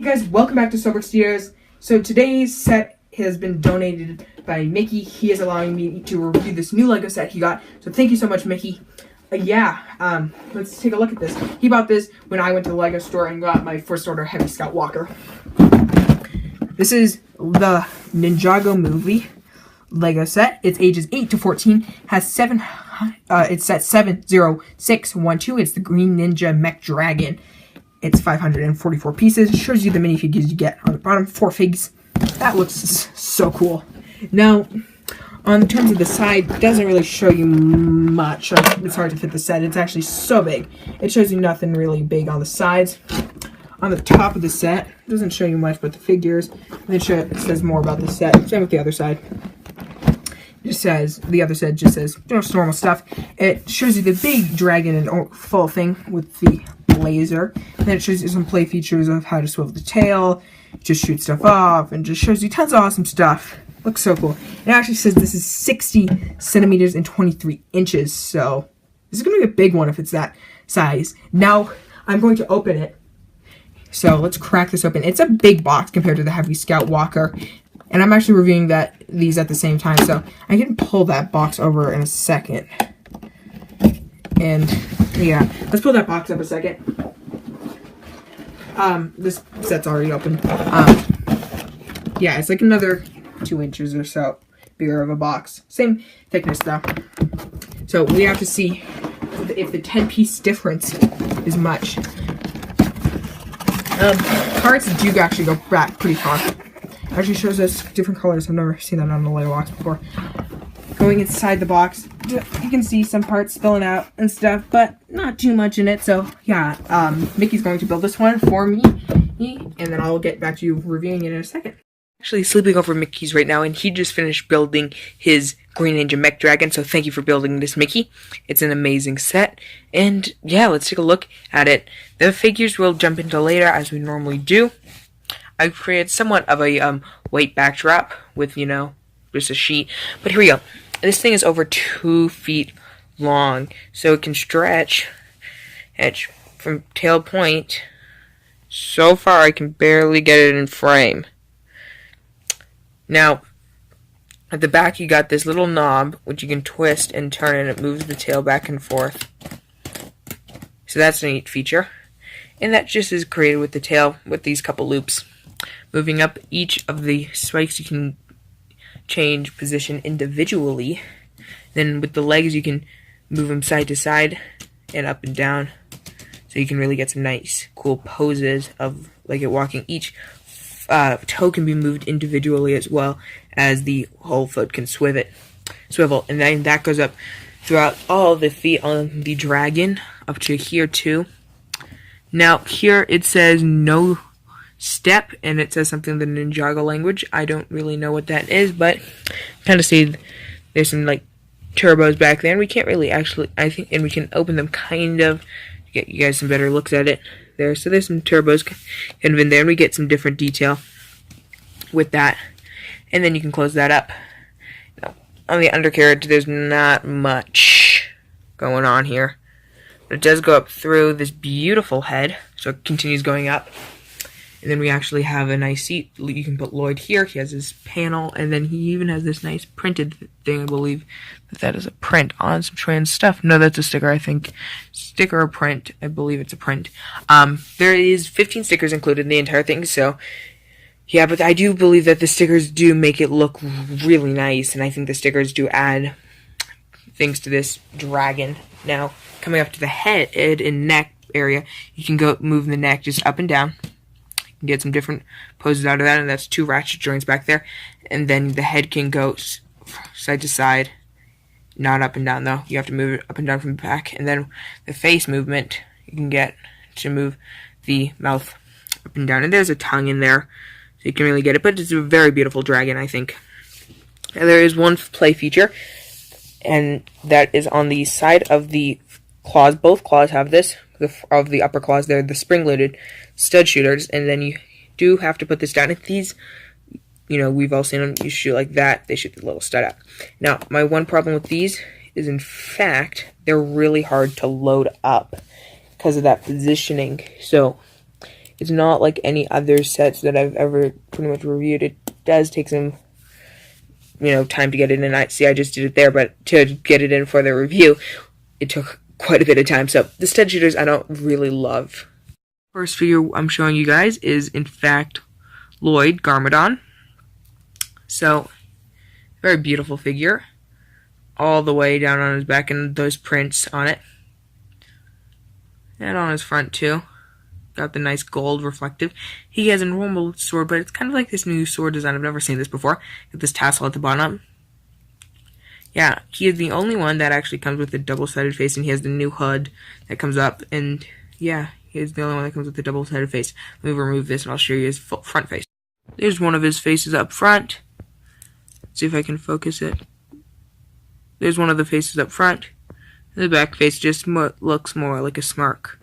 guys, welcome back to Sober Studios. So today's set has been donated by Mickey. He is allowing me to review this new Lego set he got. So thank you so much, Mickey. Let's take a look at this. He bought this when I went to the Lego store and got my first order Heavy Scout Walker. This is the Ninjago movie Lego set. It's ages 8 to 14. Has it's set 70612. It's the Green Ninja Mech Dragon. It's 544 pieces. It shows you the minifigures you get on the bottom. 4 figs. That looks so cool. Now, on terms of the side, it doesn't really show you much. It's hard to fit the set. It's actually so big. It shows you nothing really big on the sides. On the top of the set, it doesn't show you much but the figures. And it says more about the set. Same with the other side. The other side just says just normal stuff. It shows you the big dragon and full thing with the laser. And then it shows you some play features of how to swivel the tail, just shoot stuff off, and just shows you tons of awesome stuff. Looks so cool. It actually says this is 60 centimeters and 23 inches. So this is going to be a big one if it's that size. Now I'm going to open it. So let's crack this open. It's a big box compared to the Heavy Scout Walker. And I'm actually reviewing these at the same time, so I can pull that box over in a second. And yeah, let's pull that box up a second. This set's already open. Yeah, it's like another 2 inches or so bigger of a box. Same thickness though. So we have to see if the 10-piece difference is much. Cards do actually go back pretty far. Actually shows us different colors. I've never seen that on a Lego box before. Going inside the box, you can see some parts spilling out and stuff, but not too much in it. So yeah, Mickey's going to build this one for me, and then I'll get back to you reviewing it in a second. Actually sleeping over Mickey's right now, and he just finished building his Green Ninja Mech Dragon, so thank you for building this, Mickey. It's an amazing set, and yeah, let's take a look at it. The figures we'll jump into later, as we normally do. I created somewhat of a white backdrop with, just a sheet. But here we go. This thing is over 2 feet long, so it can stretch from tail point. So far, I can barely get it in frame. Now, at the back, you got this little knob, which you can twist and turn, and it moves the tail back and forth. So that's a neat feature. And that just is created with the tail, with these couple loops. Moving up each of the spikes, you can change position individually. Then with the legs, you can move them side to side and up and down. So you can really get some nice, cool poses of like it walking. Each toe can be moved individually as well as the whole foot can swivel. And then that goes up throughout all the feet on the dragon up to here too. Now here it says no step, and it says something in the Ninjago language. I don't really know what that is, but kind of see there's some like turbos back there, and we can't really actually, I think, and we can open them kind of to get you guys some better looks at it there. So there's some turbos kind of in there, and we get some different detail with that, and then you can close that up. Now, on the undercarriage, there's not much going on here, but it does go up through this beautiful head, so it continues going up. And then we actually have a nice seat. You can put Lloyd here. He has his panel. And then he even has this nice printed thing. I believe that is a print on some trans stuff. No, that's a sticker, I think. Sticker or print. I believe it's a print. There is 15 stickers included in the entire thing. So, yeah, but I do believe that the stickers do make it look really nice. And I think the stickers do add things to this dragon. Now, coming up to the head and neck area, you can go move the neck just up and down. Get some different poses out of that, and that's 2 ratchet joints back there. And then the head can go side to side, not up and down though. You have to move it up and down from the back. And then the face movement, you can get to move the mouth up and down. And there's a tongue in there, so you can really get it. But it's a very beautiful dragon, I think. And there is one play feature, and that is on the side of the claws. Both claws have this. Of the upper claws, they're the spring-loaded stud shooters, and then you do have to put this down. If these, we've all seen them, you shoot like that, they shoot the little stud out. Now, my one problem with these is, in fact, they're really hard to load up because of that positioning. So, It's not like any other sets that I've ever pretty much reviewed. It does take some, time to get it in. I just did it there, but to get it in for the review, it took quite a bit of time. So the stud shooters I don't really love. First figure I'm showing you guys is, in fact, Lloyd Garmadon. So, very beautiful figure. All the way down on his back, and those prints on it. And on his front, too. Got the nice gold reflective. He has a normal sword, but it's kind of like this new sword design. I've never seen this before. Got this tassel at the bottom. Yeah, he is the only one that actually comes with a double-sided face, and he has the new hood that comes up. And, yeah, he is the only one that comes with a double-sided face. Let me remove this, and I'll show you his front face. There's one of his faces up front. See if I can focus it. There's one of the faces up front. The back face just looks more like a smirk.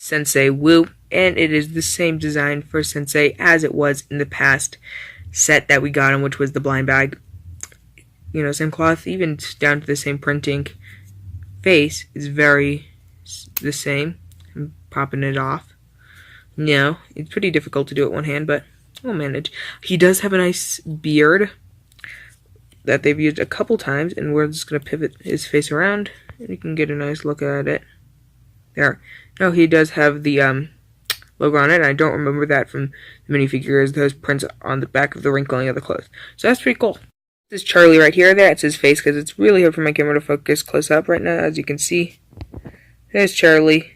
Sensei Wu, and it is the same design for Sensei as it was in the past set that we got him, which was the blind bag. Same cloth, even down to the same printing. Face is very the same. I'm popping it off. It's pretty difficult to do it one hand, but we'll manage. He does have a nice beard that they've used a couple times, and we're just going to pivot his face around, and you can get a nice look at it. There. Now he does have the logo on it, and I don't remember that from the minifigures, those prints on the back of the wrinkling of the clothes. So that's pretty cool. This is Charlie right here. That's his face, because it's really hard for my camera to focus close up right now, as you can see. There's Charlie.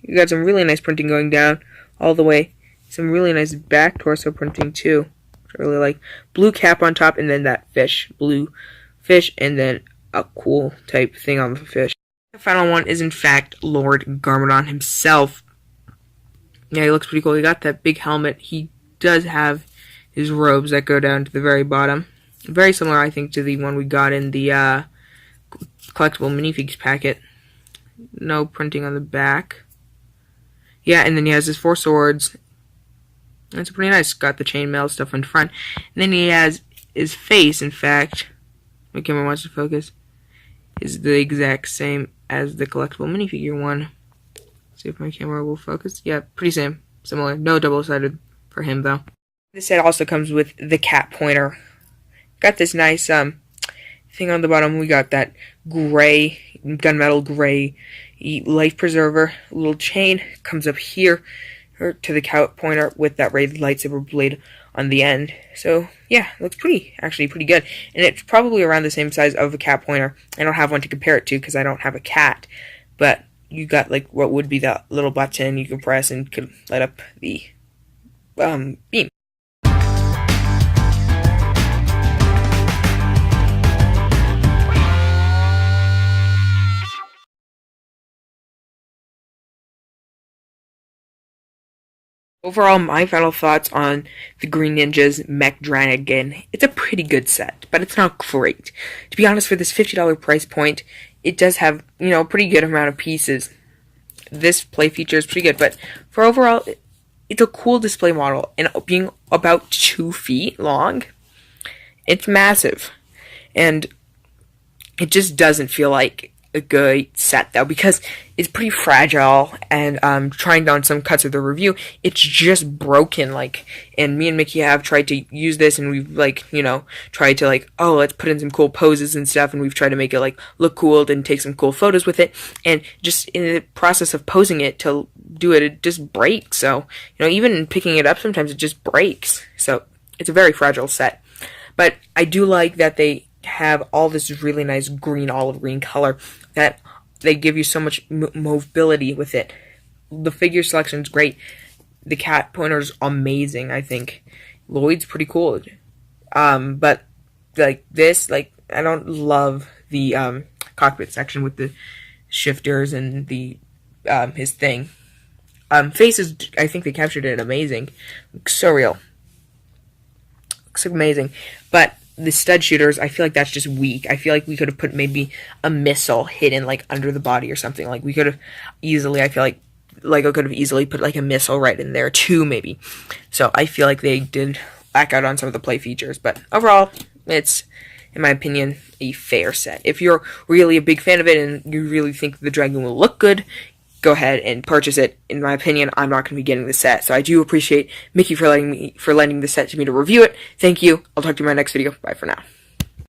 You got some really nice printing going down all the way. Some really nice back torso printing, too. I really like. Blue cap on top, and then that fish. Blue fish, and then a cool type thing on the fish. The final one is, in fact, Lord Garmadon himself. Yeah, he looks pretty cool. He got that big helmet. He does have his robes that go down to the very bottom. Very similar, I think, to the one we got in the collectible minifigs packet. No printing on the back. Yeah, and then he has his 4 swords. That's pretty nice. Got the chainmail stuff in front. And then he has his face, in fact. My camera wants to focus. Is the exact same as the collectible minifigure one. See if my camera will focus. Yeah, pretty similar. No double-sided for him, though. This set also comes with the cat pointer. Got this nice thing on the bottom. We got that gray, gunmetal gray life preserver. Little chain comes up here to the cat pointer with that red lightsaber blade on the end. So yeah, looks actually pretty good, and it's probably around the same size of a cat pointer. I don't have one to compare it to because I don't have a cat, but you got like what would be the little button you can press and could light up the beam. Overall, my final thoughts on the Green Ninja's Mech Dragon. It's a pretty good set, but it's not great. To be honest, for this $50 price point, it does have, a pretty good amount of pieces. This play feature is pretty good, but for overall, it's a cool display model, and being about 2 feet long, it's massive. And it just doesn't feel like a good set, though, because it's pretty fragile, and trying on some cuts of the review, it's just broken, and me and Mickey have tried to use this, and we've, tried to, let's put in some cool poses and stuff, and we've tried to make it, look cool and take some cool photos with it, and just in the process of posing it to do it, it just breaks. So, even picking it up, sometimes it just breaks. So, it's a very fragile set. But I do like that they have all this really nice olive green color that they give you so much mobility with it. The figure selection is great. The cat pointer is amazing, I think. Lloyd's pretty cool. But this, I don't love the cockpit section with the shifters and the his thing. Faces, I think they captured it amazing. Looks so real. Looks amazing. But the stud shooters, I feel like that's just weak. I feel like we could have put maybe a missile hidden under the body or something. We could have easily, I feel like Lego could have easily put a missile right in there too, maybe. So I feel like they did back out on some of the play features, but overall, it's, in my opinion, a fair set. If you're really a big fan of it and you really think the dragon will look good, go ahead and purchase it. In my opinion, I'm not going to be getting the set. So I do appreciate Mickey for lending the set to me to review it. Thank you. I'll talk to you in my next video. Bye for now.